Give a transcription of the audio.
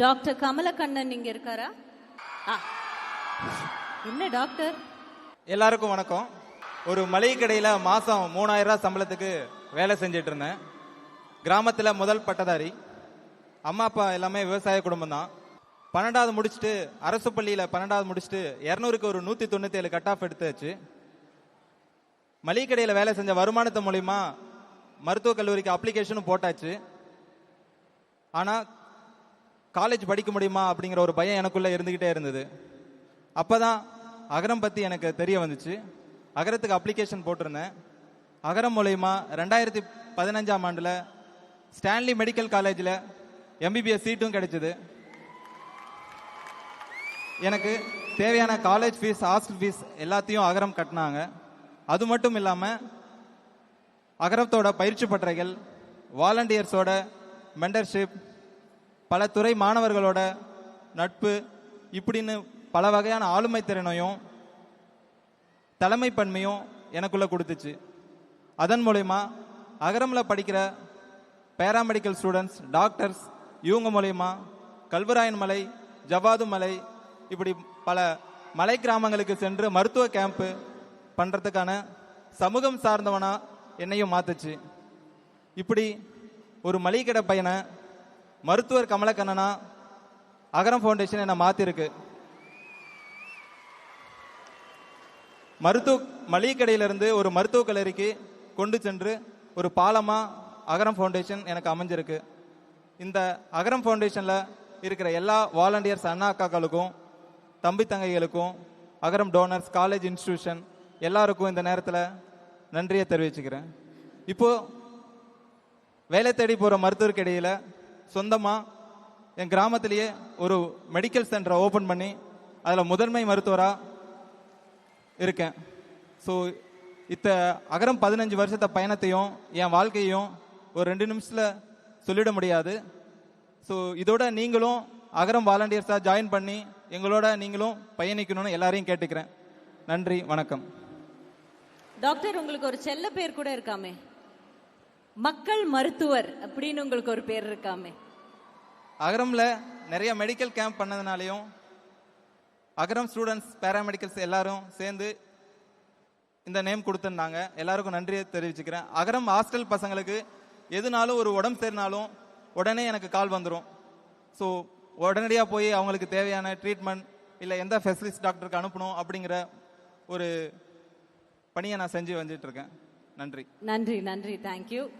Doctor Kamalakannan இங்க இருக்காரா? என்ன டாக்டர்? எல்லாருக்கும் வணக்கம். ஒரு மளிகை கடையில் மாதம் 3000 ரூபாய் சம்பளத்துக்கு வேலை செஞ்சிட்டு இருந்தேன். கிராமத்தில் முதல் பட்டதாரி. அம்மா அப்பா எல்லாமே விவசாய குடும்பம் தான். 12வது முடிச்சுட்டு அரசு பள்ளியில் 12வது முடிச்சுட்டு 200க்கு ஒரு 197 கட் ஆஃப் எடுத்தாச்சு. மளிகை கடையில் வேலை செஞ்ச வருமானத்து மூலிமா மருத்துவக் கல்லூரிக்கு அப்ளிகேஷனும் போட்டாச்சு. ஆனால் காலேஜ் படிக்க முடியுமா அப்படிங்கிற ஒரு பயம் எனக்குள்ளே இருந்துக்கிட்டே இருந்தது. அப்போ தான் அகரம் பற்றி எனக்கு தெரிய வந்துச்சு. அகரத்துக்கு அப்ளிகேஷன் போட்டிருந்தேன். அகரம் மூலயமா 2015ஆம் ஆண்டில் ஸ்டான்லி மெடிக்கல் காலேஜில் எம்பிபிஎஸ் சீட்டும் கிடைச்சிது. எனக்கு தேவையான காலேஜ் ஃபீஸ், ஹாஸ்டல் ஃபீஸ் எல்லாத்தையும் அகரம் கட்டினாங்க. அது மட்டும் இல்லாமல் அகரத்தோட பயிற்சி பட்டறைகள், வாலண்டியர்ஸோட மெண்டர்ஷிப், பல துறை மாணவர்களோட நட்பு, இப்படின்னு பல வகையான ஆளுமை திறனையும் தலைமை பன்மையும் எனக்குள்ள கொடுத்துச்சு. அதன் மூலயமா அகரமில் படிக்கிற பேராமெடிக்கல் ஸ்டூடெண்ட்ஸ், டாக்டர்ஸ், இவங்க மூலயமா கல்வராயன் மலை, ஜவாது மலை, இப்படி பல மலை கிராமங்களுக்கு சென்று மருத்துவ கேம்ப்பு பண்ணுறதுக்கான சமூகம் சார்ந்தவனா என்னையும் மாத்துச்சு. இப்படி ஒரு மளிகை கடை பையனை மருத்துவர் கமலக்கண்ணனா அகரம் ஃபவுண்டேஷன் என்னை மாத்திருக்கு. மளிகை கடையிலிருந்து ஒரு மருத்துவக் கல்லூரிக்கு கொண்டு சென்று ஒரு பாலமா அகரம் ஃபவுண்டேஷன் எனக்கு அமைஞ்சிருக்கு. இந்த அகரம் ஃபவுண்டேஷனில் இருக்கிற எல்லா வாலண்டியர்ஸ் அண்ணா அக்காக்களுக்கும், தம்பி தங்கைகளுக்கும், அகரம் டோனர்ஸ், காலேஜ் இன்ஸ்டிடியூஷன் எல்லாருக்கும் இந்த நேரத்தில் நன்றியை தெரிவிச்சுக்கிறேன். இப்போ வேலை தேடி போகிற மருத்துவருக்கு இடையில சொந்தமாக என் கிராமத்திலேயே ஒரு மெடிக்கல் சென்டரை ஓப்பன் பண்ணி அதில் முதன்மை மருத்துவராக இருக்கேன். ஸோ அகரம் 15 வருஷத்தை பயணத்தையும் என் வாழ்க்கையும் ஒரு 2 நிமிஷத்தில் சொல்லிட முடியாது. ஸோ இதோட நீங்களும் அகரம் வாலண்டியர்ஸாக ஜாயின் பண்ணி எங்களோட நீங்களும் பயணிக்கணும்னு எல்லாரையும் கேட்டுக்கிறேன். நன்றி, வணக்கம். டாக்டர், உங்களுக்கு ஒரு செல்ல பேர் கூட இருக்காமே, மக்கள் மருத்துவர் அப்படின்னு உங்களுக்கு ஒரு பேர் இருக்காமே. அகரம்ல நிறைய மெடிக்கல் கேம்ப் பண்ணதுனாலையும் அகரம் ஸ்டூடெண்ட்ஸ், பேராமெடிக்கல்ஸ் எல்லாரும் சேர்ந்து இந்த நேம் கொடுத்துருந்தாங்க. எல்லாருக்கும் நன்றியை தெரிவிச்சுக்கிறேன். அகரம் ஹாஸ்டல் பசங்களுக்கு எதுனாலும் ஒரு உடம்பு சரினாலும் உடனே எனக்கு கால் வந்துடும். ஸோ உடனடியாக போய் அவங்களுக்கு தேவையான ட்ரீட்மெண்ட் இல்லை எந்த ஸ்பெஷலிஸ்ட் டாக்டருக்கு அனுப்பணும் அப்படிங்கிற ஒரு பணியை நான் செஞ்சு வந்துட்டு இருக்கேன். நன்றி, நன்றி, நன்றி, தேங்க்யூ.